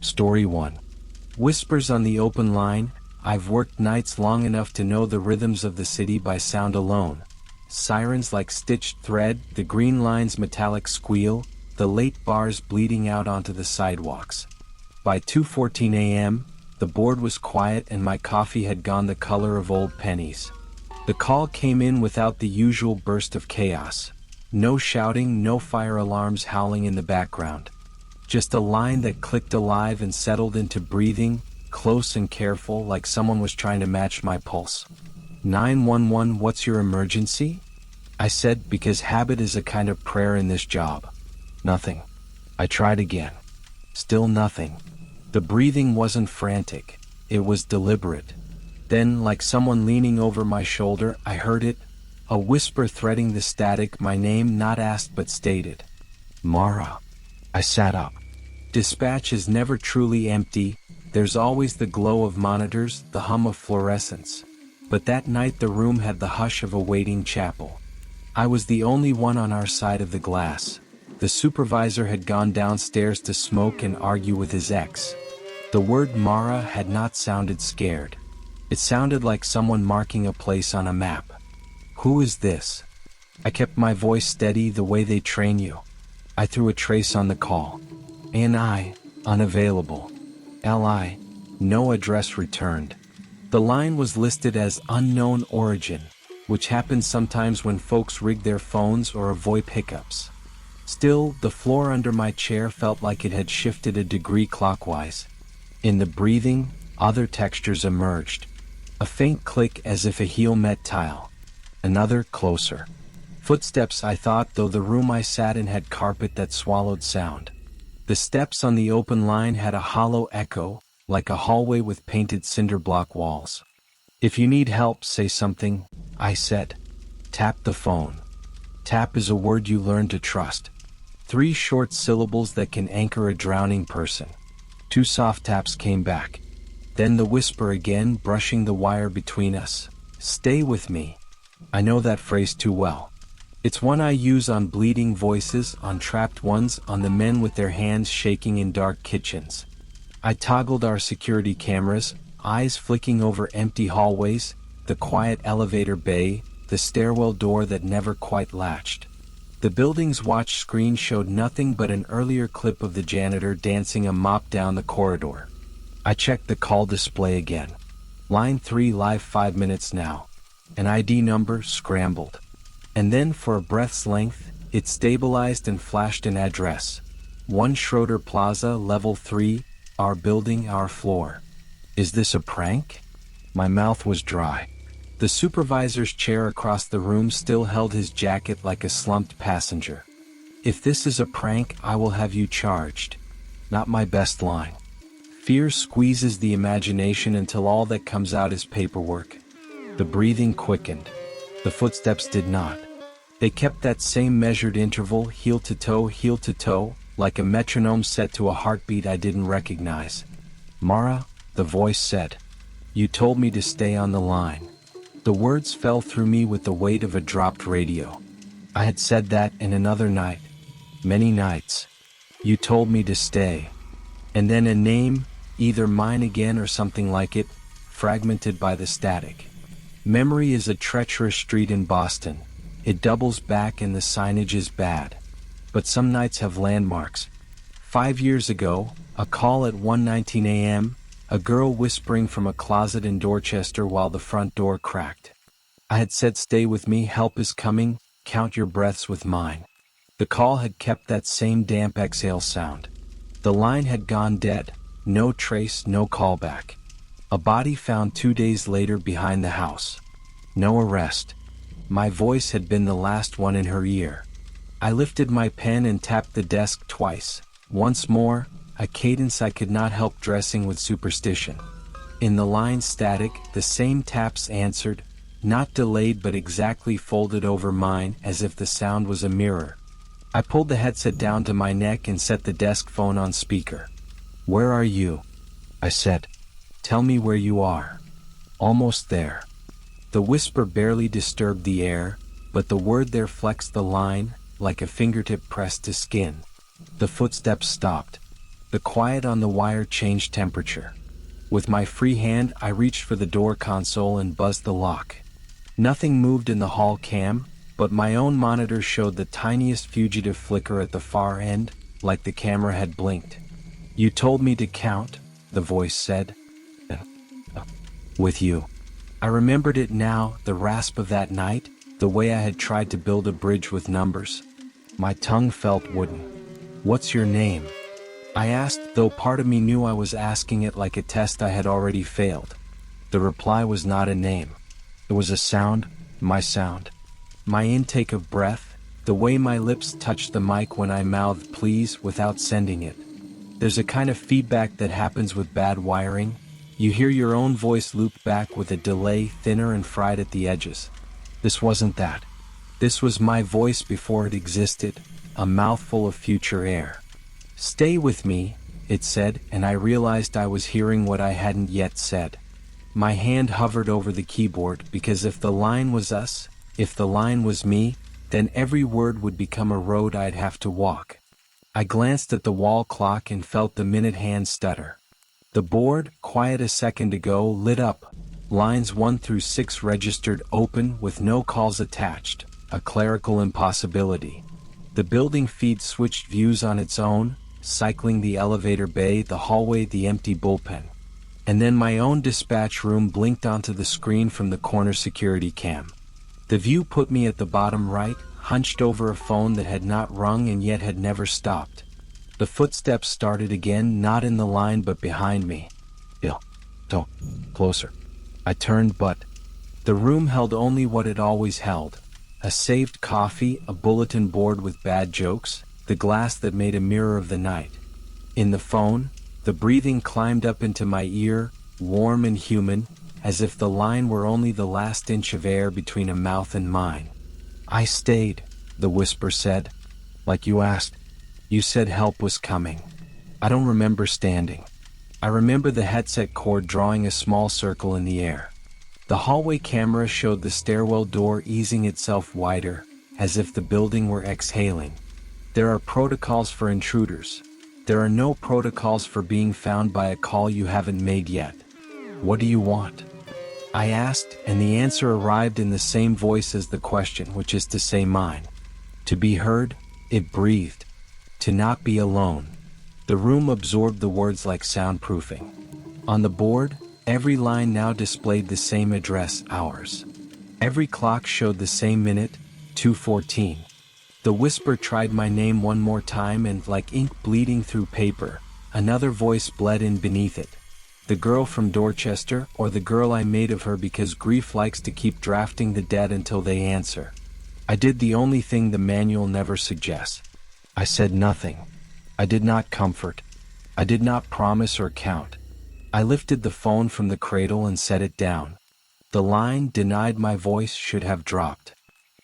Story 1. Whispers on the open line. I've worked nights long enough to know the rhythms of the city by sound alone. Sirens like stitched thread, the green line's metallic squeal, the late bars bleeding out onto the sidewalks. By 2:14 a.m., the board was quiet and my coffee had gone the color of old pennies. The call came in without the usual burst of chaos. No shouting, no fire alarms howling in the background. Just a line that clicked alive and settled into breathing, close and careful, like someone was trying to match my pulse. 911, what's your emergency? I said, because habit is a kind of prayer in this job. Nothing. I tried again. Still nothing. The breathing wasn't frantic. It was deliberate. Then, like someone leaning over my shoulder, I heard it. A whisper threading the static, my name not asked but stated. Mara. I sat up. Dispatch is never truly empty. There's always the glow of monitors, the hum of fluorescence. But that night the room had the hush of a waiting chapel. I was the only one on our side of the glass. The supervisor had gone downstairs to smoke and argue with his ex. The word Mara had not sounded scared. It sounded like someone marking a place on a map. Who is this? I kept my voice steady the way they train you. I threw a trace on the call. NI, unavailable. LI, no address returned. The line was listed as unknown origin, which happens sometimes when folks rig their phones or avoid hiccups. Still, the floor under my chair felt like it had shifted a degree clockwise. In the breathing, other textures emerged. A faint click as if a heel met tile. Another, closer. Footsteps, I thought, though the room I sat in had carpet that swallowed sound. The steps on the open line had a hollow echo, like a hallway with painted cinder block walls. If you need help, say something, I said. Tap the phone. Tap is a word you learn to trust. 3 short syllables that can anchor a drowning person. 2 soft taps came back. Then the whisper again, brushing the wire between us. Stay with me. I know that phrase too well. It's one I use on bleeding voices, on trapped ones, on the men with their hands shaking in dark kitchens. I toggled our security cameras, eyes flicking over empty hallways, the quiet elevator bay, the stairwell door that never quite latched. The building's watch screen showed nothing but an earlier clip of the janitor dancing a mop down the corridor. I checked the call display again. Line 3 live 5 minutes now. An ID number scrambled. And then, for a breath's length, it stabilized and flashed an address. 1 Schroeder Plaza, level 3, our building, our floor. Is this a prank? My mouth was dry. The supervisor's chair across the room still held his jacket like a slumped passenger. If this is a prank, I will have you charged. Not my best line. Fear squeezes the imagination until all that comes out is paperwork. The breathing quickened. The footsteps did not. They kept that same measured interval, heel to toe, like a metronome set to a heartbeat I didn't recognize. Mara, the voice said. You told me to stay on the line. The words fell through me with the weight of a dropped radio. I had said that in another night. Many nights. You told me to stay. And then a name, either mine again or something like it, fragmented by the static. Memory is a treacherous street in Boston. It doubles back and the signage is bad. But some nights have landmarks. 5 years ago, a call at 1:19 a.m., a girl whispering from a closet in Dorchester while the front door cracked. I had said, stay with me, help is coming, count your breaths with mine. The call had kept that same damp exhale sound. The line had gone dead, no trace, no callback. A body found 2 days later behind the house. No arrest. My voice had been the last one in her ear. I lifted my pen and tapped the desk twice. Once more, a cadence I could not help dressing with superstition. In the line static, the same taps answered, not delayed but exactly folded over mine as if the sound was a mirror. I pulled the headset down to my neck and set the desk phone on speaker. Where are you? I said. Tell me where you are. Almost there. The whisper barely disturbed the air, but the word there flexed the line, like a fingertip pressed to skin. The footsteps stopped. The quiet on the wire changed temperature. With my free hand, I reached for the door console and buzzed the lock. Nothing moved in the hall cam, but my own monitor showed the tiniest fugitive flicker at the far end, like the camera had blinked. "You told me to count," the voice said. "With you." I remembered it now, the rasp of that night, the way I had tried to build a bridge with numbers. My tongue felt wooden. "What's your name?" I asked, though part of me knew I was asking it like a test I had already failed. The reply was not a name. It was a sound, my sound. My intake of breath, the way my lips touched the mic when I mouthed please without sending it. There's a kind of feedback that happens with bad wiring. You hear your own voice loop back with a delay, thinner and fried at the edges. This wasn't that. This was my voice before it existed, a mouthful of future air. "Stay with me," it said, and I realized I was hearing what I hadn't yet said. My hand hovered over the keyboard because if the line was us, if the line was me, then every word would become a road I'd have to walk. I glanced at the wall clock and felt the minute hand stutter. The board, quiet a second ago, lit up. Lines 1 through 6 registered open with no calls attached, a clerical impossibility. The building feed switched views on its own, cycling the elevator bay, the hallway, the empty bullpen. And then my own dispatch room blinked onto the screen from the corner security cam. The view put me at the bottom right, hunched over a phone that had not rung and yet had never stopped. The footsteps started again, not in the line but behind me. Don't. Closer. I turned, but the room held only what it always held. A saved coffee, a bulletin board with bad jokes, the glass that made a mirror of the night. In the phone, the breathing climbed up into my ear, warm and human, as if the line were only the last inch of air between a mouth and mine. "I stayed," the whisper said. "Like you asked. You said help was coming." I don't remember standing. I remember the headset cord drawing a small circle in the air. The hallway camera showed the stairwell door easing itself wider, as if the building were exhaling. There are protocols for intruders. There are no protocols for being found by a call you haven't made yet. "What do you want?" I asked, and the answer arrived in the same voice as the question, which is to say mine. To be heard, it breathed. To not be alone. The room absorbed the words like soundproofing. On the board, every line now displayed the same address, ours. Every clock showed the same minute, 2:14. The whisper tried my name one more time and, like ink bleeding through paper, another voice bled in beneath it. The girl from Dorchester, or the girl I made of her because grief likes to keep drafting the dead until they answer. I did the only thing the manual never suggests. I said nothing. I did not comfort. I did not promise or count. I lifted the phone from the cradle and set it down. The line denied my voice should have dropped.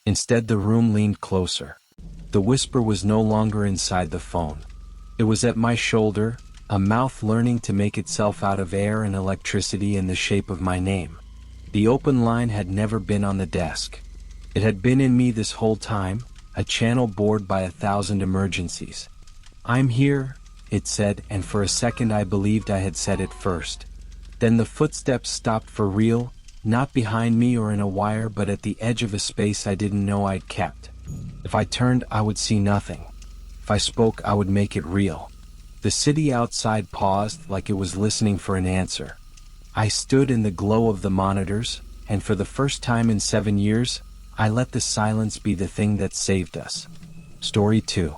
Instead, the room leaned closer. The whisper was no longer inside the phone. It was at my shoulder, a mouth learning to make itself out of air and electricity in the shape of my name. The open line had never been on the desk. It had been in me this whole time, a channel bored by 1,000 emergencies. "I'm here," it said, and for a second I believed I had said it first. Then the footsteps stopped for real, not behind me or in a wire but at the edge of a space I didn't know I'd kept. If I turned, I would see nothing. If I spoke, I would make it real. The city outside paused like it was listening for an answer. I stood in the glow of the monitors, and for the first time in 7 years, I let the silence be the thing that saved us. Story 2.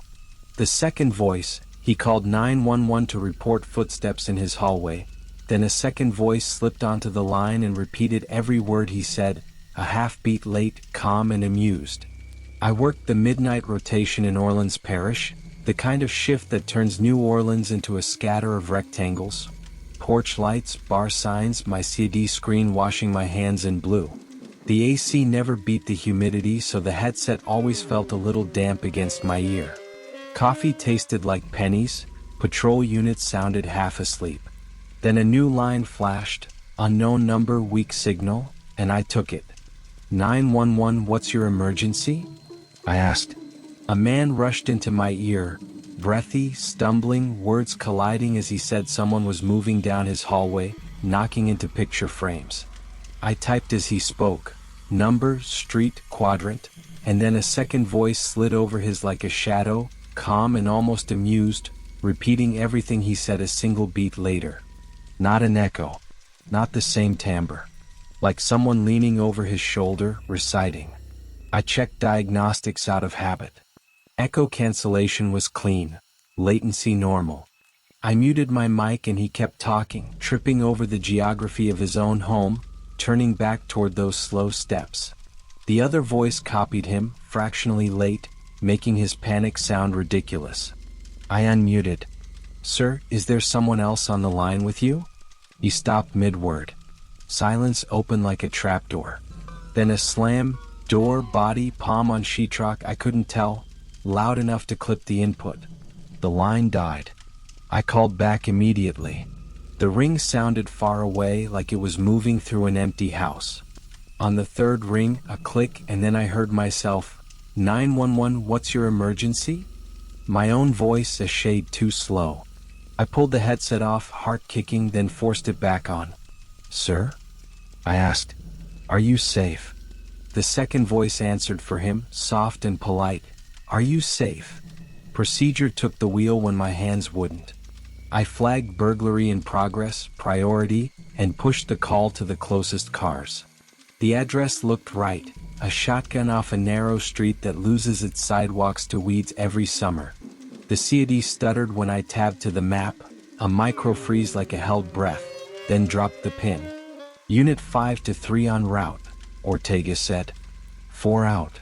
The second voice, he called 911 to report footsteps in his hallway. Then a second voice slipped onto the line and repeated every word he said, a half-beat late, calm and amused. I worked the midnight rotation in Orleans Parish, the kind of shift that turns New Orleans into a scatter of rectangles. Porch lights, bar signs, my CD screen washing my hands in blue. The AC never beat the humidity, so the headset always felt a little damp against my ear. Coffee tasted like pennies, patrol units sounded half asleep. Then a new line flashed, unknown number, weak signal, and I took it. 911, what's your emergency? I asked. A man rushed into my ear, breathy, stumbling, words colliding as he said someone was moving down his hallway, knocking into picture frames. I typed as he spoke, number, street, quadrant, and then a second voice slid over his like a shadow, calm and almost amused, repeating everything he said a single beat later. Not an echo. Not the same timbre. Like someone leaning over his shoulder, reciting. I checked diagnostics out of habit. Echo cancellation was clean. Latency normal. I muted my mic and he kept talking, tripping over the geography of his own home, turning back toward those slow steps. The other voice copied him, fractionally late, making his panic sound ridiculous. I unmuted. Sir, is there someone else on the line with you? He stopped mid-word. Silence opened like a trapdoor. Then a slam, door, body, palm on sheetrock, I couldn't tell, loud enough to clip the input. The line died. I called back immediately. The ring sounded far away, like it was moving through an empty house. On the third ring, a click, and then I heard myself, 911, what's your emergency? My own voice a shade too slow. I pulled the headset off, heart kicking, then forced it back on. Sir? I asked. Are you safe? The second voice answered for him, soft and polite. Are you safe? Procedure took the wheel when my hands wouldn't. I flagged burglary in progress, priority, and pushed the call to the closest cars. The address looked right, a shotgun off a narrow street that loses its sidewalks to weeds every summer. The CAD stuttered when I tabbed to the map, a micro-freeze like a held breath, then dropped the pin. Unit 5 to 3 en route, Ortega said. 4 out.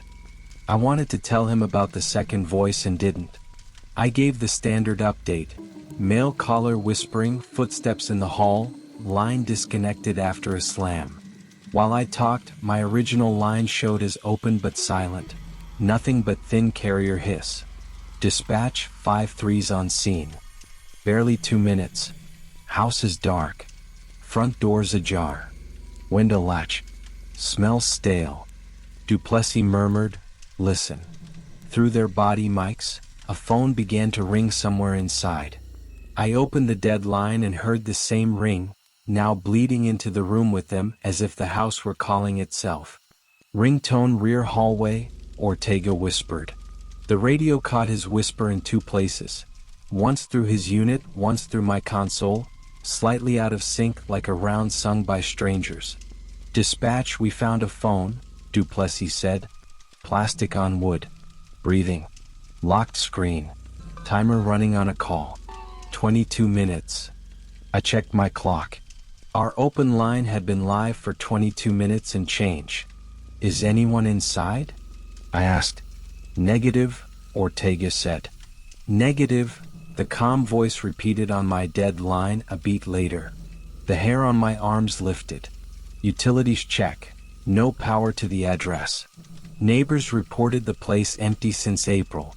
I wanted to tell him about the second voice and didn't. I gave the standard update. Male caller whispering, footsteps in the hall, line disconnected after a slam. While I talked, my original line showed as open but silent. Nothing but thin carrier hiss. Dispatch, 5-3s on scene. Barely 2 minutes. House is dark. Front doors ajar. Window latch. Smells stale. Duplessis murmured, listen. Through their body mics, a phone began to ring somewhere inside. I opened the dead line and heard the same ring, now bleeding into the room with them as if the house were calling itself. Ringtone rear hallway, Ortega whispered. The radio caught his whisper in 2 places. Once through his unit, once through my console, slightly out of sync like a round sung by strangers. Dispatch, we found a phone, Duplessis said. Plastic on wood. Breathing. Locked screen. Timer running on a call. 22 minutes. I checked my clock. Our open line had been live for 22 minutes and change. Is anyone inside? I asked. Negative, Ortega said. Negative, the calm voice repeated on my dead line a beat later. The hair on my arms lifted. Utilities check. No power to the address. Neighbors reported the place empty since April.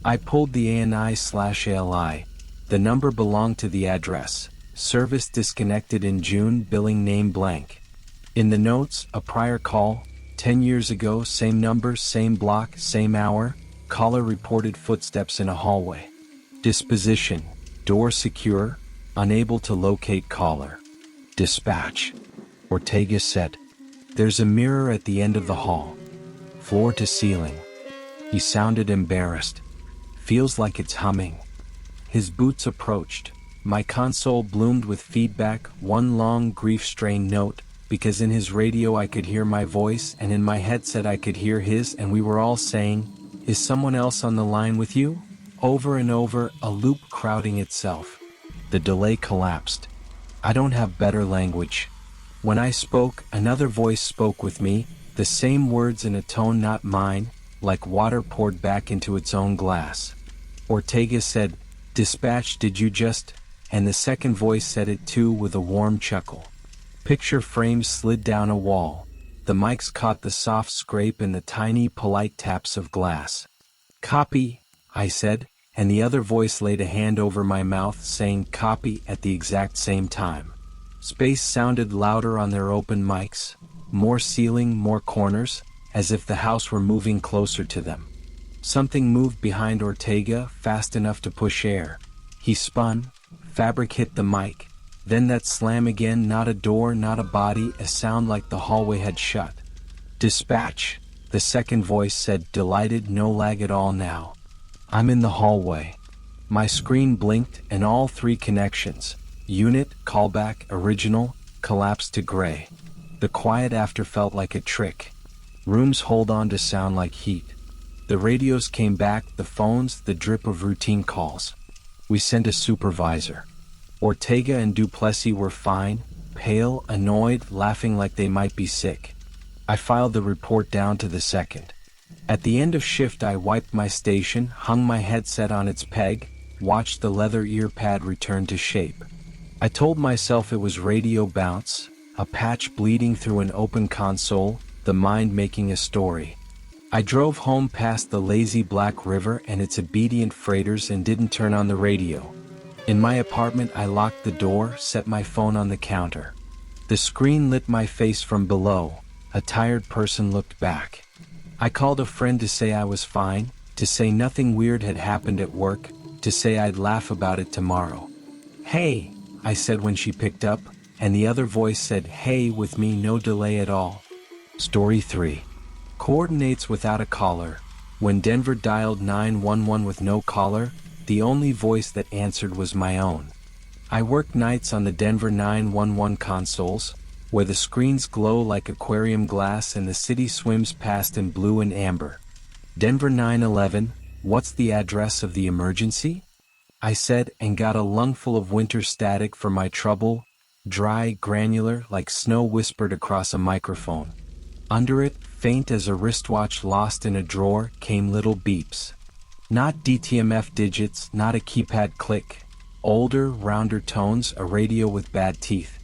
I pulled the ANI/ALI. The number belonged to the address. Service disconnected in June, billing name blank. In the notes, a prior call, 10 years ago, same number, same block, same hour, caller reported footsteps in a hallway. Disposition, door secure, unable to locate caller. Dispatch. Ortega said. There's a mirror at the end of the hall. Floor to ceiling. He sounded embarrassed. Feels like it's humming. His boots approached. My console bloomed with feedback, one long grief-strained note, because in his radio I could hear my voice and in my headset I could hear his, and we were all saying, "Is someone else on the line with you?" Over and over, a loop crowding itself. The delay collapsed. I don't have better language. When I spoke, another voice spoke with me, the same words in a tone not mine, like water poured back into its own glass. Ortega said, "Dispatch, did you just..." And the second voice said it too with a warm chuckle. Picture frames slid down a wall. The mics caught the soft scrape and the tiny, polite taps of glass. "Copy," I said, and the other voice laid a hand over my mouth saying "copy" at the exact same time. Space sounded louder on their open mics. More ceiling, more corners, as if the house were moving closer to them. Something moved behind Ortega, fast enough to push air. He spun, fabric hit the mic, then that slam again, not a door, not a body, a sound like the hallway had shut. "Dispatch," the second voice said, delighted, no lag at all now. I'm in the hallway. My screen blinked, and all three connections, unit, callback, original, collapsed to gray. The quiet after felt like a trick. Rooms hold on to sound like heat. The radios came back, the phones, the drip of routine calls. We sent a supervisor. Ortega and Duplessis were fine, pale, annoyed, laughing like they might be sick. I filed the report down to the second. At the end of shift I wiped my station, hung my headset on its peg, watched the leather ear pad return to shape. I told myself it was radio bounce, a patch bleeding through an open console, the mind making a story. I drove home past the lazy Black River and its obedient freighters and didn't turn on the radio. In my apartment I locked the door, set my phone on the counter. The screen lit my face from below. A tired person looked back. I called a friend to say I was fine, to say nothing weird had happened at work, to say I'd laugh about it tomorrow. "Hey," I said when she picked up, and the other voice said "hey" with me, no delay at all. Story 3. Coordinates without a caller. When Denver dialed 911 with no caller, the only voice that answered was my own. I worked nights on the Denver 911 consoles, where the screens glow like aquarium glass and the city swims past in blue and amber. "Denver 911, what's the address of the emergency?" I said, and got a lungful of winter static for my trouble, dry, granular, like snow whispered across a microphone. Under it, faint as a wristwatch lost in a drawer, came little beeps. Not DTMF digits, not a keypad click. Older, rounder tones, a radio with bad teeth.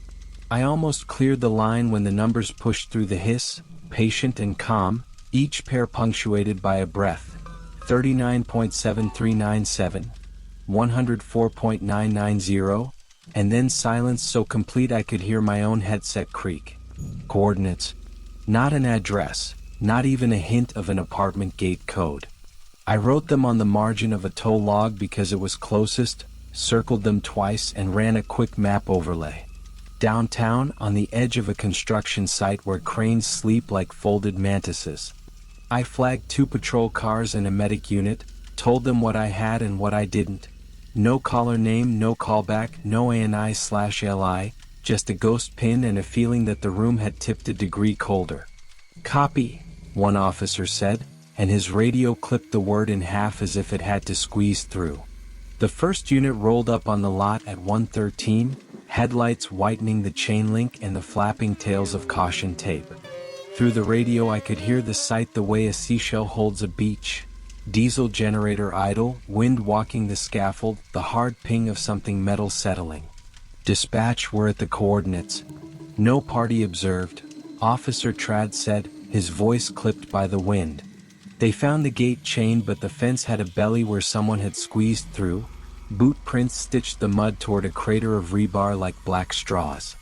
I almost cleared the line when the numbers pushed through the hiss, patient and calm, each pair punctuated by a breath. 39.7397, 104.990, and then silence so complete I could hear my own headset creak. Coordinates. Not an address, not even a hint of an apartment gate code. I wrote them on the margin of a tow log because it was closest, circled them twice and ran a quick map overlay. Downtown, on the edge of a construction site where cranes sleep like folded mantises. I flagged 2 patrol cars and a medic unit, told them what I had and what I didn't. No caller name, no callback, no ANI/LI, just a ghost pin and a feeling that the room had tipped a degree colder. "Copy," one officer said, and his radio clipped the word in half as if it had to squeeze through. The first unit rolled up on the lot at 1:13, headlights whitening the chain link and the flapping tails of caution tape. Through the radio I could hear the sight the way a seashell holds a beach. Diesel generator idle, wind walking the scaffold, the hard ping of something metal settling. "Dispatch, we're at the coordinates." No party observed, Officer Trad said, his voice clipped by the wind. They found the gate chained but the fence had a belly where someone had squeezed through. Boot prints stitched the mud toward a crater of rebar like black straws.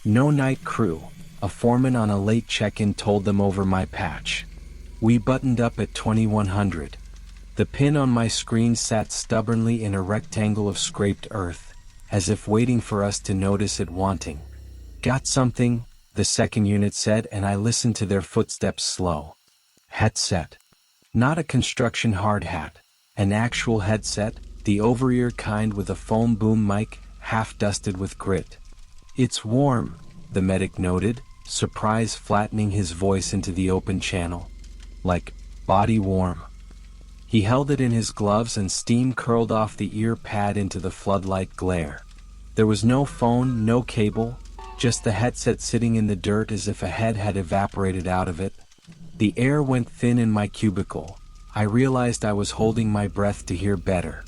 No night crew, a foreman on a late check-in told them over my patch. We buttoned up at 2100. The pin on my screen sat stubbornly in a rectangle of scraped earth, as if waiting for us to notice it wanting. "Got something," the second unit said, and I listened to their footsteps slow. Headset. Not a construction hard hat, an actual headset, the over-ear kind with a foam boom mic, half dusted with grit. "It's warm," the medic noted, surprise flattening his voice into the open channel. "Like, body warm." He held it in his gloves and steam curled off the ear pad into the floodlight glare. There was no phone, no cable, just the headset sitting in the dirt as if a head had evaporated out of it. The air went thin in my cubicle. I realized I was holding my breath to hear better.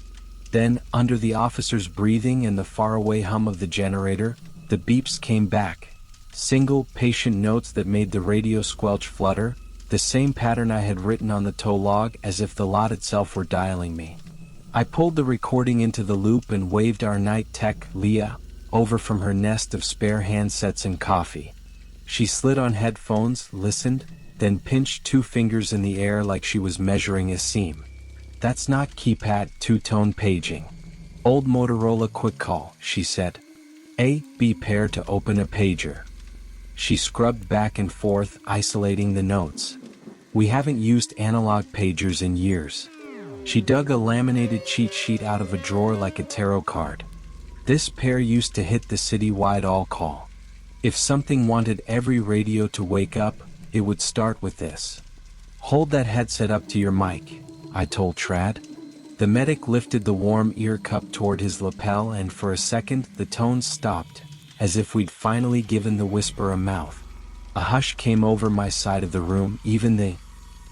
Then, under the officer's breathing and the faraway hum of the generator, the beeps came back. Single, patient notes that made the radio squelch flutter, the same pattern I had written on the tow log, as if the lot itself were dialing me. I pulled the recording into the loop and waved our night tech, Leah, over from her nest of spare handsets and coffee. She slid on headphones, listened, then pinched 2 fingers in the air like she was measuring a seam. That's not keypad two-tone paging. Old Motorola quick call, she said. A, B pair to open a pager. She scrubbed back and forth, isolating the notes. We haven't used analog pagers in years. She dug a laminated cheat sheet out of a drawer like a tarot card. This pair used to hit the city-wide all-call. If something wanted every radio to wake up, it would start with this. Hold that headset up to your mic, I told Trad. The medic lifted the warm ear cup toward his lapel, and for a second the tones stopped, as if we'd finally given the whisper a mouth. A hush came over my side of the room, even the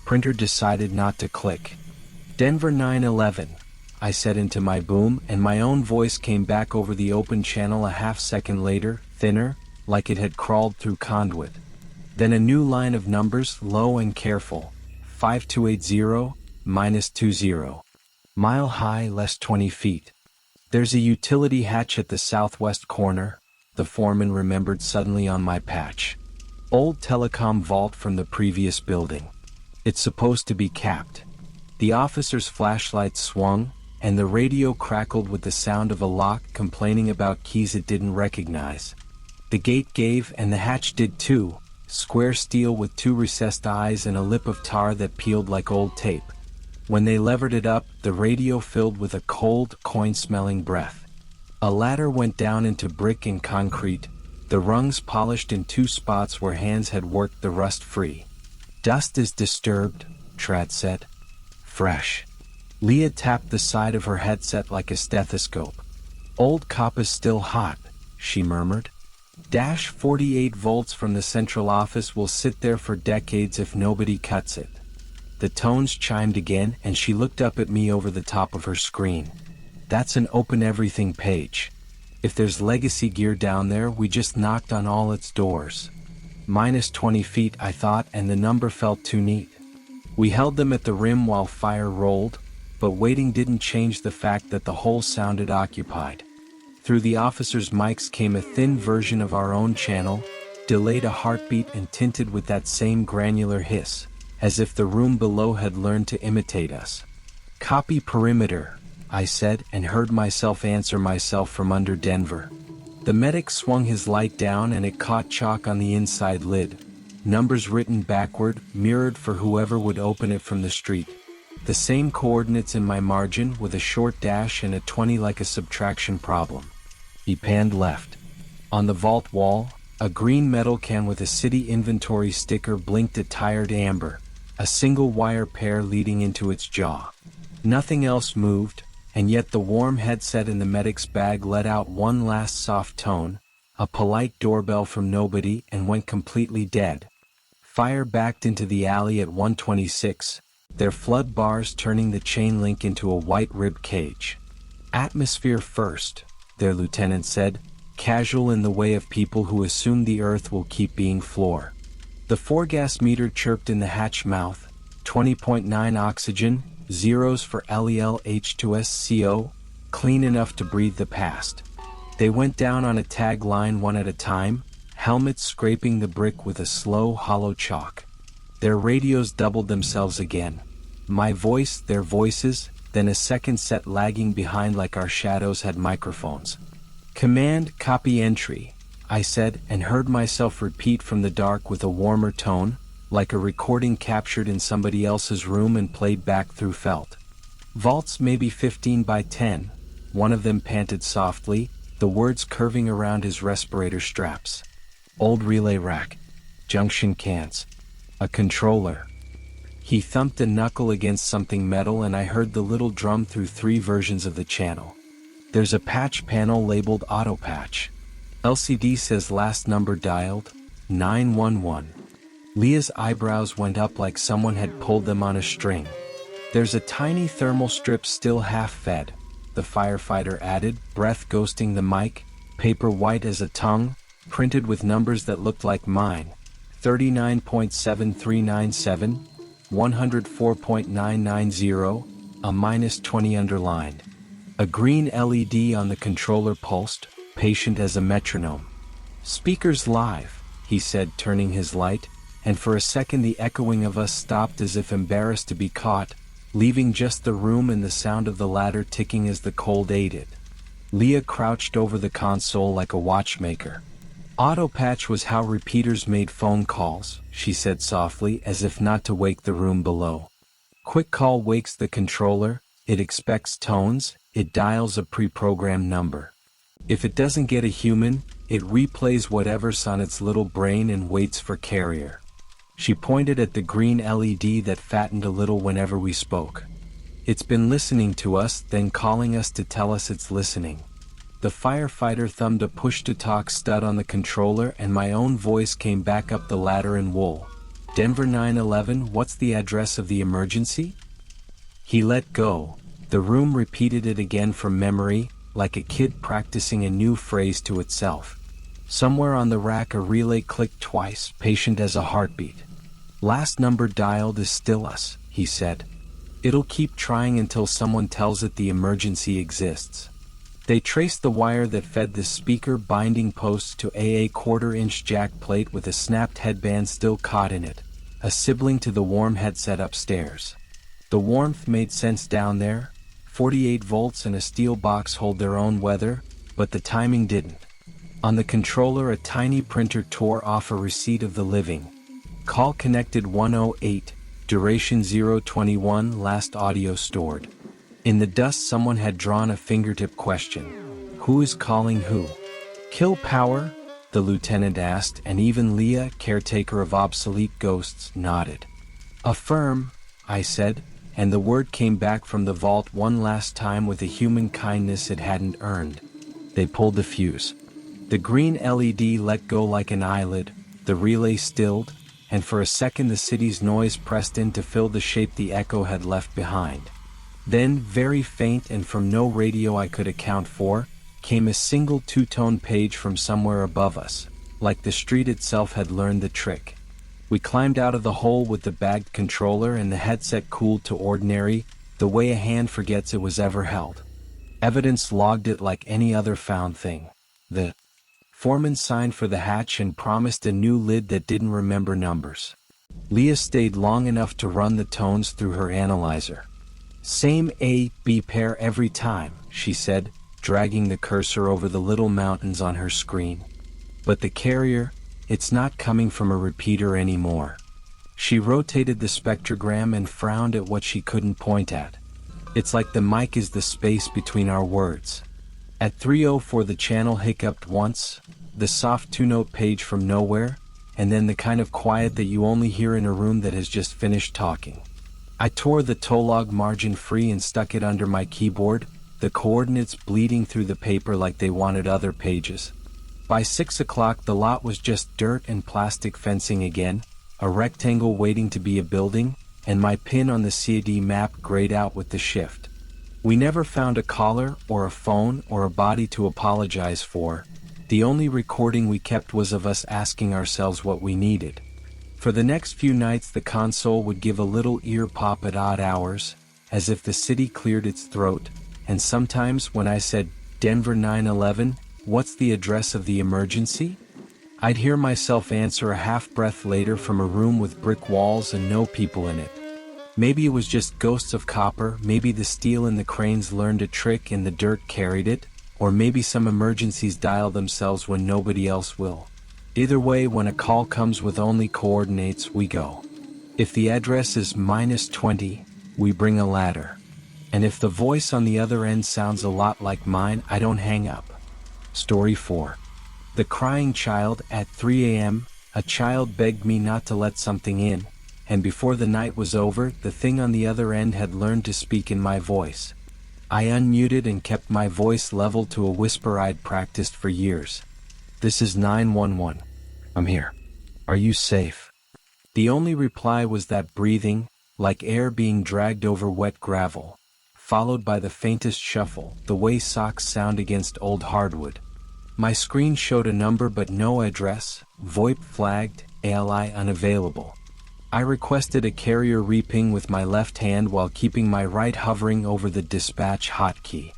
printer decided not to click. Denver 911, I said into my boom, and my own voice came back over the open channel a half-second later, thinner, like it had crawled through conduit. Then a new line of numbers, low and careful. 5280, -20. Mile high, less 20 feet. There's a utility hatch at the southwest corner, the foreman remembered suddenly on my patch. Old telecom vault from the previous building. It's supposed to be capped. The officer's flashlight swung, and the radio crackled with the sound of a lock complaining about keys it didn't recognize. The gate gave, and the hatch did too, square steel with two recessed eyes and a lip of tar that peeled like old tape. When they levered it up, the radio filled with a cold, coin-smelling breath. A ladder went down into brick and concrete, the rungs polished in two spots where hands had worked the rust free. Dust is disturbed, Trad said. Fresh. Leah tapped the side of her headset like a stethoscope. Old cop is still hot, she murmured. Dash 48 volts from the central office will sit there for decades if nobody cuts it. The tones chimed again, and she looked up at me over the top of her screen. That's an open everything page. If there's legacy gear down there, we just knocked on all its doors. -20 feet, I thought, and the number felt too neat. We held them at the rim while fire rolled, but waiting didn't change the fact that the hole sounded occupied. Through the officers' mics came a thin version of our own channel, delayed a heartbeat and tinted with that same granular hiss, as if the room below had learned to imitate us. Copy perimeter, I said, and heard myself answer myself from under Denver. The medic swung his light down and it caught chalk on the inside lid. Numbers written backward, mirrored for whoever would open it from the street. The same coordinates in my margin, with a short dash and a 20 like a subtraction problem. He panned left. On the vault wall, a green metal can with a city inventory sticker blinked a tired amber, a single wire pair leading into its jaw. Nothing else moved, and yet the warm headset in the medic's bag let out one last soft tone, a polite doorbell from nobody, and went completely dead. Fire backed into the alley at 126, their flood bars turning the chain link into a white rib cage. Atmosphere first, their lieutenant said, casual in the way of people who assume the earth will keep being floor. The four-gas meter chirped in the hatch mouth, 20.9 oxygen, zeros for LEL H2SCO, clean enough to breathe the past. They went down on a tag line one at a time, helmets scraping the brick with a slow, hollow chalk. Their radios doubled themselves again. My voice, their voices, then a second set lagging behind like our shadows had microphones. Command, copy entry, I said, and heard myself repeat from the dark with a warmer tone, like a recording captured in somebody else's room and played back through felt. Vaults maybe 15 by 10, one of them panted softly, the words curving around his respirator straps. Old relay rack. Junction cans. A controller. He thumped a knuckle against something metal and I heard the little drum through 3 versions of the channel. There's a patch panel labeled auto patch. LCD says last number dialed, 911. Leah's eyebrows went up like someone had pulled them on a string. There's a tiny thermal strip still half fed, the firefighter added, breath ghosting the mic, paper white as a tongue, printed with numbers that looked like mine. 39.7397, 104.990, a -20 underlined. A green LED on the controller pulsed, patient as a metronome. Speakers live, he said, turning his light, and for a second the echoing of us stopped as if embarrassed to be caught, leaving just the room and the sound of the ladder ticking as the cold ate it. Leah crouched over the console like a watchmaker. Autopatch was how repeaters made phone calls, she said softly, as if not to wake the room below. Quick call wakes the controller, it expects tones, it dials a pre-programmed number. If it doesn't get a human, it replays whatever's on its little brain and waits for carrier. She pointed at the green LED that fattened a little whenever we spoke. It's been listening to us, then calling us to tell us it's listening. The firefighter thumbed a push-to-talk stud on the controller and my own voice came back up the ladder in wool. Denver 911, what's the address of the emergency? He let go. The room repeated it again from memory, like a kid practicing a new phrase to itself. Somewhere on the rack a relay clicked twice, patient as a heartbeat. Last number dialed is still us, he said. It'll keep trying until someone tells it the emergency exists. They traced the wire that fed the speaker binding posts to a quarter-inch jack plate with a snapped headband still caught in it, a sibling to the warm headset upstairs. The warmth made sense down there. 48 volts and a steel box hold their own weather, but the timing didn't. On the controller a tiny printer tore off a receipt of the living. Call connected 108, duration 021, last audio stored. In the dust someone had drawn a fingertip question. Who is calling who? Kill power? The lieutenant asked, and even Leah, caretaker of obsolete ghosts, nodded. Affirm, I said, and the word came back from the vault one last time with a human kindness it hadn't earned. They pulled the fuse. The green LED let go like an eyelid, the relay stilled, and for a second the city's noise pressed in to fill the shape the echo had left behind. Then, very faint and from no radio I could account for, came a single two-tone page from somewhere above us, like the street itself had learned the trick. We climbed out of the hole with the bagged controller and the headset cooled to ordinary, the way a hand forgets it was ever held. Evidence logged it like any other found thing. The foreman signed for the hatch and promised a new lid that didn't remember numbers. Leah stayed long enough to run the tones through her analyzer. Same A-B pair every time, she said, dragging the cursor over the little mountains on her screen. But the carrier, it's not coming from a repeater anymore. She rotated the spectrogram and frowned at what she couldn't point at. It's like the mic is the space between our words. At 3:04 the channel hiccuped once, the soft two-note page from nowhere, and then the kind of quiet that you only hear in a room that has just finished talking. I tore the tolog margin free and stuck it under my keyboard, the coordinates bleeding through the paper like they wanted other pages. By 6 o'clock the lot was just dirt and plastic fencing again, a rectangle waiting to be a building, and my pin on the CAD map grayed out with the shift. We never found a caller, or a phone, or a body to apologize for. The only recording we kept was of us asking ourselves what we needed. For the next few nights the console would give a little ear pop at odd hours, as if the city cleared its throat, and sometimes when I said, Denver 911, what's the address of the emergency? I'd hear myself answer a half-breath later from a room with brick walls and no people in it. Maybe it was just ghosts of copper, maybe the steel in the cranes learned a trick and the dirt carried it, or maybe some emergencies dial themselves when nobody else will. Either way, when a call comes with only coordinates, we go. If the address is -20, we bring a ladder. And if the voice on the other end sounds a lot like mine, I don't hang up. Story 4. The crying child. At 3 a.m., a child begged me not to let something in, and before the night was over, the thing on the other end had learned to speak in my voice. I unmuted and kept my voice leveled to a whisper I'd practiced for years. This is 911. I'm here. Are you safe? The only reply was that breathing, like air being dragged over wet gravel, followed by the faintest shuffle, the way socks sound against old hardwood. My screen showed a number but no address, VoIP flagged, ALI unavailable. I requested a carrier reping with my left hand while keeping my right hovering over the dispatch hotkey.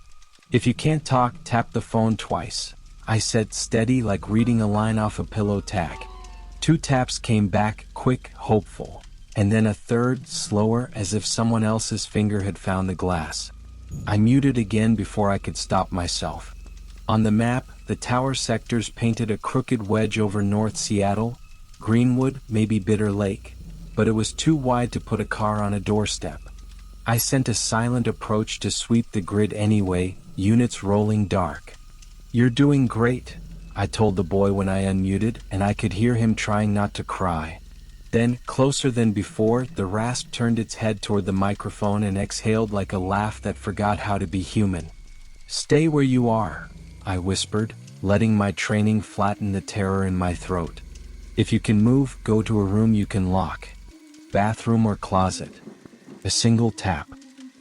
If you can't talk, tap the phone twice, I said, steady like reading a line off a pillow tag. 2 taps came back, quick, hopeful. and then a third, slower, as if someone else's finger had found the glass. I muted again before I could stop myself. On the map, the tower sectors painted a crooked wedge over North Seattle, Greenwood, maybe Bitter Lake, but it was too wide to put a car on a doorstep. I sent a silent approach to sweep the grid anyway, units rolling dark. "You're doing great," I told the boy when I unmuted, and I could hear him trying not to cry. Then, closer than before, the rasp turned its head toward the microphone and exhaled like a laugh that forgot how to be human. "Stay where you are," I whispered, letting my training flatten the terror in my throat. "If you can move, go to a room you can lock. Bathroom or closet." A single tap.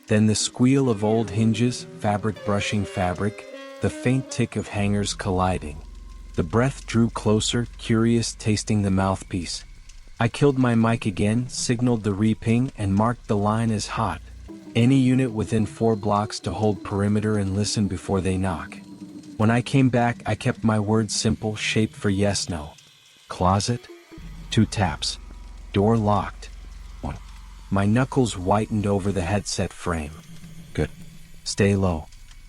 Then the squeal of old hinges, fabric brushing fabric, the faint tick of hangers colliding. The breath drew closer, curious, tasting the mouthpiece. I killed my mic again, signaled the re-ping, and marked the line as hot. Any unit within 4 blocks to hold perimeter and listen before they knock. When I came back, I kept my words simple, shaped for yes/no. Closet? 2 taps. Door locked. 1. My knuckles whitened over the headset frame. Good. Stay low.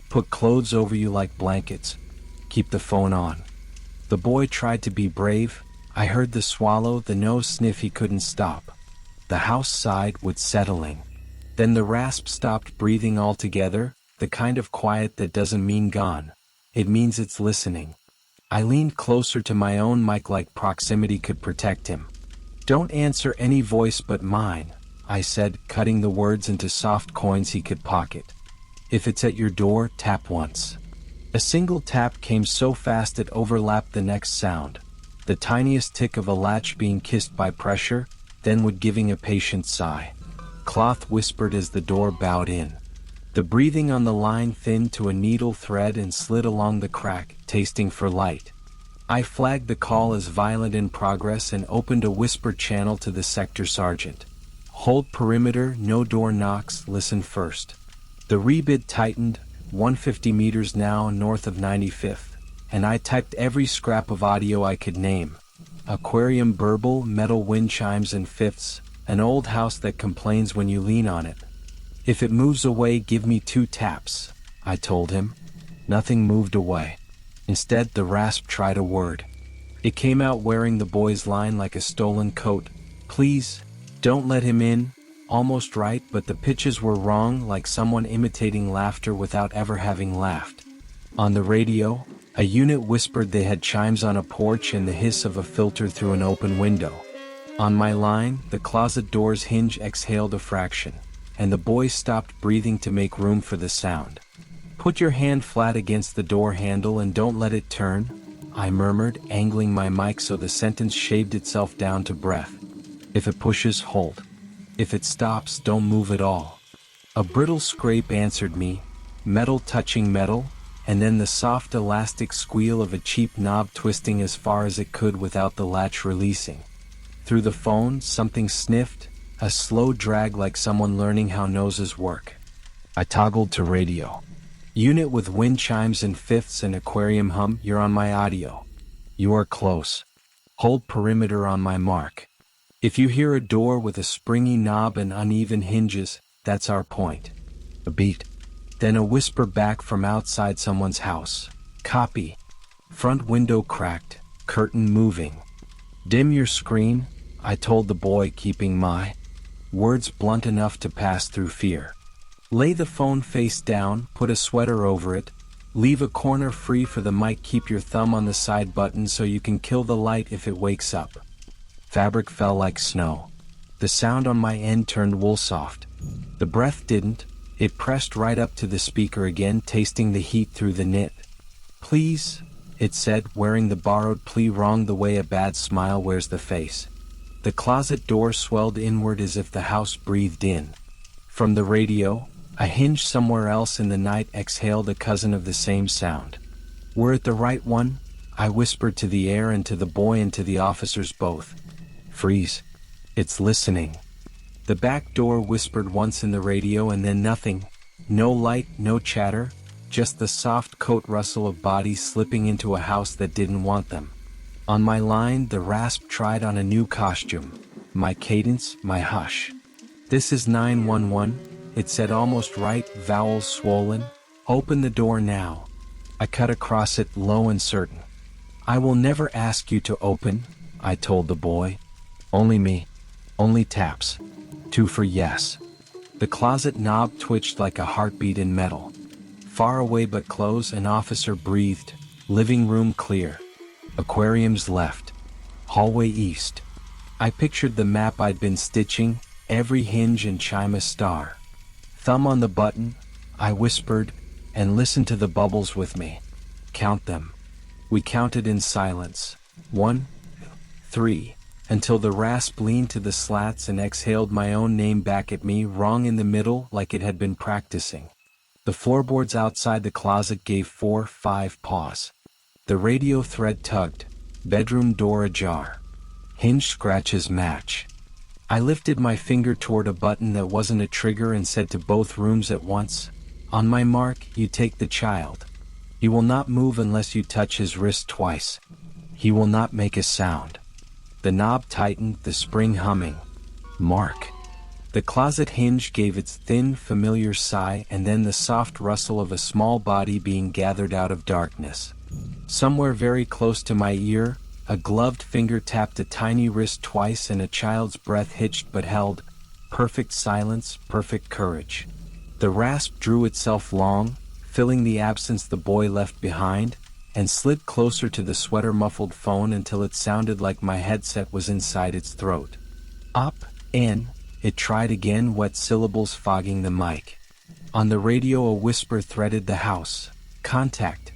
Put clothes over you like blankets. Keep the phone on. The boy tried to be brave. I heard the swallow, the nose sniff he couldn't stop. The house sighed with settling. Then the rasp stopped breathing altogether, the kind of quiet that doesn't mean gone. It means it's listening. I leaned closer to my own mic like proximity could protect him. "Don't answer any voice but mine," I said, cutting the words into soft coins he could pocket. "If it's at your door, tap once." A single tap came so fast it overlapped the next sound. The tiniest tick of a latch being kissed by pressure, then would giving a patient sigh. Cloth whispered as the door bowed in. The breathing on the line thinned to a needle thread and slid along the crack, tasting for light. I flagged the call as violent in progress and opened a whisper channel to the sector sergeant. "Hold perimeter, no door knocks, listen first." The rebid tightened, 150 meters now north of 95th, and I typed every scrap of audio I could name. Aquarium burble, metal wind chimes and fifths, an old house that complains when you lean on it. "If it moves away, give me 2 taps, I told him. Nothing moved away. Instead, the rasp tried a word. It came out wearing the boy's line like a stolen coat. "Please, don't let him in." Almost right, but the pitches were wrong, like someone imitating laughter without ever having laughed. On the radio, a unit whispered they had chimes on a porch and the hiss of a filter through an open window. On my line, the closet door's hinge exhaled a fraction, and the boy stopped breathing to make room for the sound. "Put your hand flat against the door handle and don't let it turn," I murmured, angling my mic so the sentence shaved itself down to breath. "If it pushes, hold. If it stops, don't move at all." A brittle scrape answered me, metal touching metal, and then the soft elastic squeal of a cheap knob twisting as far as it could without the latch releasing. Through the phone, something sniffed, a slow drag like someone learning how noses work. I toggled to radio. "Unit with wind chimes and fifths and aquarium hum, you're on my audio. You are close. Hold perimeter on my mark. If you hear a door with a springy knob and uneven hinges, that's our point." A beat. Then a whisper back from outside someone's house. "Copy. Front window cracked, curtain moving." "Dim your screen," I told the boy, keeping my words blunt enough to pass through fear. "Lay the phone face down, put a sweater over it. Leave a corner free for the mic, keep your thumb on the side button so you can kill the light if it wakes up." Fabric fell like snow. The sound on my end turned wool-soft. The breath didn't. It pressed right up to the speaker again, tasting the heat through the knit. "Please," it said, wearing the borrowed plea wrong the way a bad smile wears the face. The closet door swelled inward as if the house breathed in. From the radio, a hinge somewhere else in the night exhaled a cousin of the same sound. "We're at the right one," I whispered to the air and to the boy and to the officers both. "Freeze. It's listening." The back door whispered once in the radio and then nothing. No light, no chatter, just the soft coat rustle of bodies slipping into a house that didn't want them. On my line, the rasp tried on a new costume. my cadence, my hush. This is 911, it said almost right, vowels swollen. Open the door now. I cut across it, low and certain. I will never ask you to open, I told the boy. Only me. Only taps. 2 for yes. The closet knob twitched like a heartbeat in metal. Far away but close, an officer breathed. Living room clear. Aquariums left. Hallway east. I pictured the map I'd been stitching, every hinge and chime a star. Thumb on the button, I whispered, and listened to the bubbles with me. Count them. We counted in silence. 1, 3, until the rasp leaned to the slats and exhaled my own name back at me, wrong in the middle like it had been practicing. The floorboards outside the closet gave 4, 5 paws. The radio thread tugged, bedroom door ajar. Hinge scratches match. I lifted my finger toward a button that wasn't a trigger and said to both rooms at once, on my mark, you take the child. He will not move unless you touch his wrist twice. He will not make a sound. The knob tightened, the spring humming. Mark. The closet hinge gave its thin, familiar sigh, and then the soft rustle of a small body being gathered out of darkness. Somewhere very close to my ear, a gloved finger tapped a tiny wrist twice and a child's breath hitched but held. Perfect silence, perfect courage. The rasp drew itself long, filling the absence the boy left behind, and slid closer to the sweater-muffled phone until it sounded like my headset was inside its throat. Up, in, it tried again, wet syllables fogging the mic. On the radio a whisper threaded the house. Contact.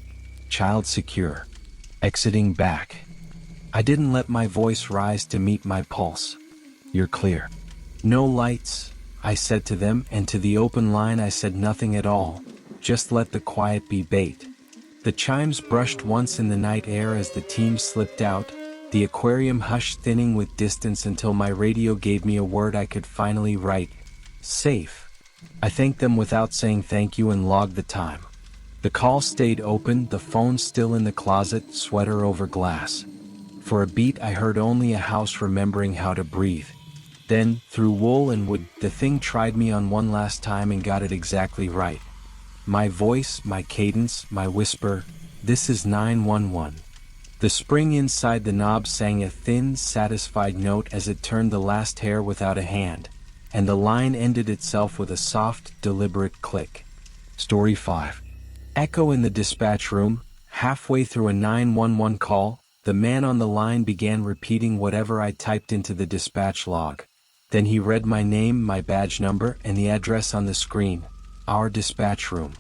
Child secure. Exiting back. I didn't let my voice rise to meet my pulse. You're clear. No lights, I said to them, and to the open line I said nothing at all. Just let the quiet be bait. The chimes brushed once in the night air as the team slipped out, the aquarium hushed, thinning with distance until my radio gave me a word I could finally write. Safe. I thanked them without saying thank you and logged the time. The call stayed open, the phone still in the closet, sweater over glass. For a beat I heard only a house remembering how to breathe. Then, through wool and wood, the thing tried me on one last time and got it exactly right. My voice, my cadence, my whisper, this is 911. The spring inside the knob sang a thin, satisfied note as it turned the last hair without a hand, and the line ended itself with a soft, deliberate click. Story 5. Echo in the dispatch room. Halfway through a 911 call, the man on the line began repeating whatever I typed into the dispatch log. Then he read my name, my badge number, and the address on the screen. Our dispatch room.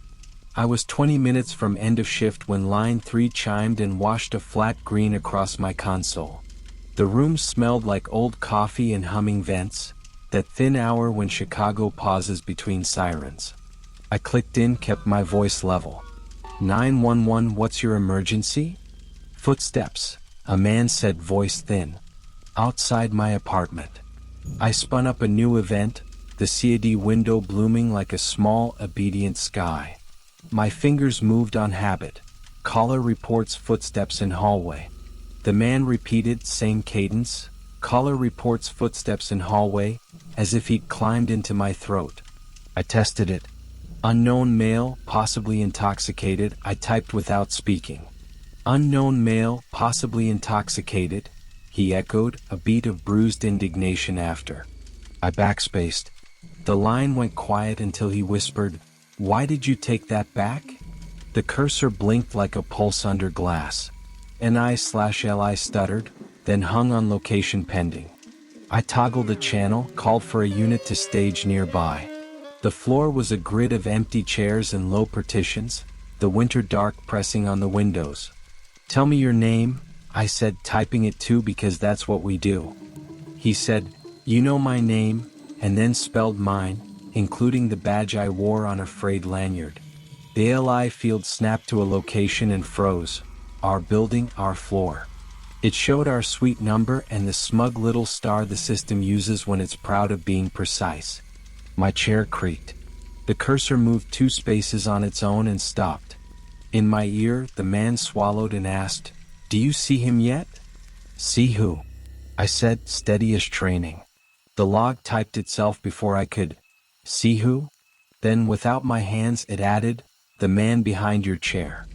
I was 20 minutes from end of shift when line 3 chimed and washed a flat green across my console. The room smelled like old coffee and humming vents, that thin hour when Chicago pauses between sirens. I clicked in, kept my voice level. 911, what's your emergency? Footsteps, a man said, voice thin. Outside my apartment. I spun up a new event, the CAD window blooming like a small, obedient sky. My fingers moved on habit. Caller reports footsteps in hallway. The man repeated, same cadence. Caller reports footsteps in hallway, as if he'd climbed into my throat. I tested it. Unknown male, possibly intoxicated, I typed without speaking. Unknown male, possibly intoxicated, he echoed, a beat of bruised indignation after. I backspaced. The line went quiet until he whispered, why did you take that back? The cursor blinked like a pulse under glass. NI/LI stuttered, then hung on location pending. I toggled a channel, called for a unit to stage nearby. The floor was a grid of empty chairs and low partitions, the winter dark pressing on the windows. Tell me your name, I said, typing it too because that's what we do. He said, you know my name, and then spelled mine, including the badge I wore on a frayed lanyard. The LI field snapped to a location and froze. Our building, our floor. It showed our suite number and the smug little star the system uses when it's proud of being precise. My chair creaked. The cursor moved 2 spaces on its own and stopped. In my ear, the man swallowed and asked, do you see him yet? See who? I said, steady as training. The log typed itself before I could see who. Then without my hands it added, the man behind your chair.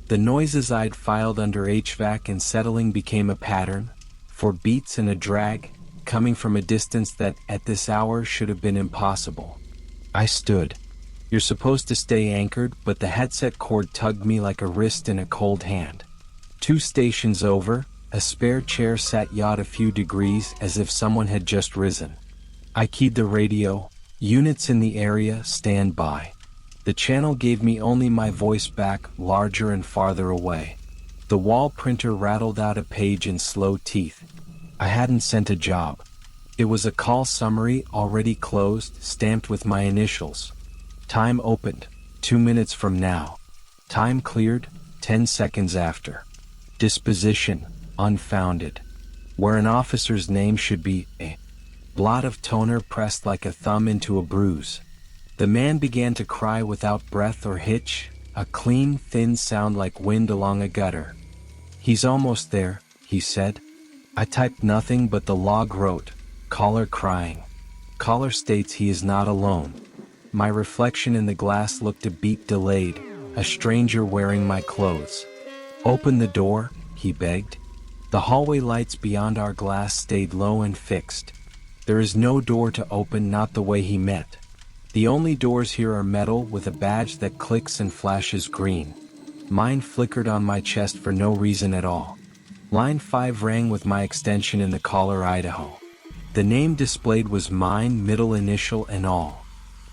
The noises I'd filed under HVAC and settling became a pattern, 4 beats and a drag, coming from a distance that at this hour should have been impossible. I stood. You're supposed to stay anchored, but the headset cord tugged me like a wrist in a cold hand. 2 stations over, a spare chair sat yacht a few degrees as if someone had just risen. I keyed the radio. Units in the area, stand by. The channel gave me only my voice back, larger and farther away. The wall printer rattled out a page in slow teeth. I hadn't sent a job. It was a call summary, already closed, stamped with my initials. Time opened, 2 minutes from now. Time cleared, 10 seconds after. Disposition, unfounded. Where an officer's name should be a blot of toner pressed like a thumb into a bruise. The man began to cry without breath or hitch, a clean, thin sound like wind along a gutter. He's almost there, he said. I typed nothing but the log wrote, caller crying. Caller states he is not alone. My reflection in the glass looked a beat delayed, a stranger wearing my clothes. Open the door, he begged. The hallway lights beyond our glass stayed low and fixed. There is no door to open, not the way he meant. The only doors here are metal with a badge that clicks and flashes green. Mine flickered on my chest for no reason at all. Line 5 rang with my extension in the caller Idaho. The name displayed was mine, middle initial and all.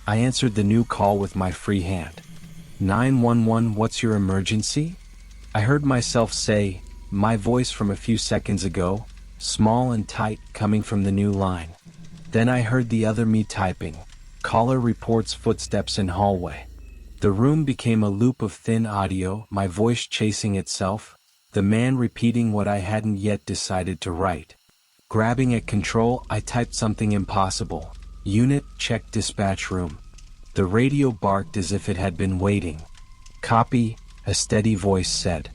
I answered the new call with my free hand. 911, what's your emergency? I heard myself say, my voice from a few seconds ago, small and tight, coming from the new line. Then I heard the other me typing. Caller reports footsteps in hallway. The room became a loop of thin audio, my voice chasing itself, the man repeating what I hadn't yet decided to write. Grabbing at control, I typed something impossible. Unit, check dispatch room. The radio barked as if it had been waiting. Copy, a steady voice said.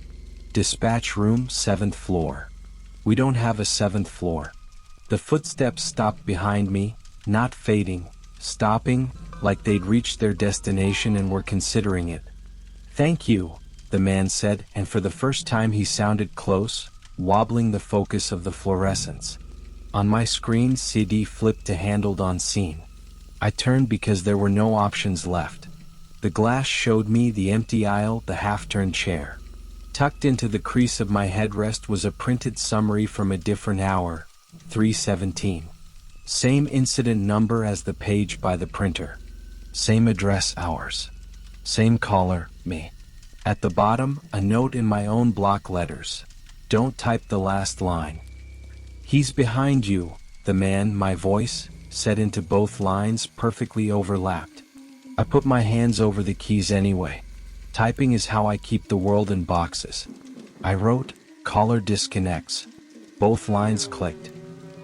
Dispatch room, 7th floor. We don't have a 7th floor. The footsteps stopped behind me, not fading, stopping, like they'd reached their destination and were considering it. Thank you, the man said, and for the first time he sounded close, wobbling the focus of the fluorescence. On my screen, CD flipped to handled on scene. I turned because there were no options left. The glass showed me the empty aisle, the half-turned chair. Tucked into the crease of my headrest was a printed summary from a different hour, 3:17. Same incident number as the page by the printer. Same address, hours. Same caller, me. At the bottom, a note in my own block letters. Don't type the last line. He's behind you, the man, my voice, said into both lines, perfectly overlapped. I put my hands over the keys anyway. Typing is how I keep the world in boxes. I wrote, caller disconnects. Both lines clicked.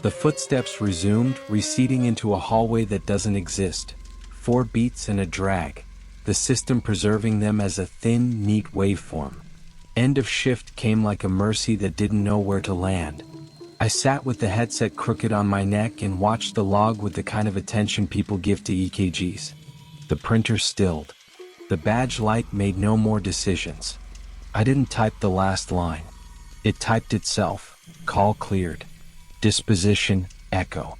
The footsteps resumed, receding into a hallway that doesn't exist. 4 beats and a drag. The system preserving them as a thin, neat waveform. End of shift came like a mercy that didn't know where to land. I sat with the headset crooked on my neck and watched the log with the kind of attention people give to EKGs. The printer stilled. The badge light made no more decisions. I didn't type the last line. It typed itself. Call cleared. Disposition, echo.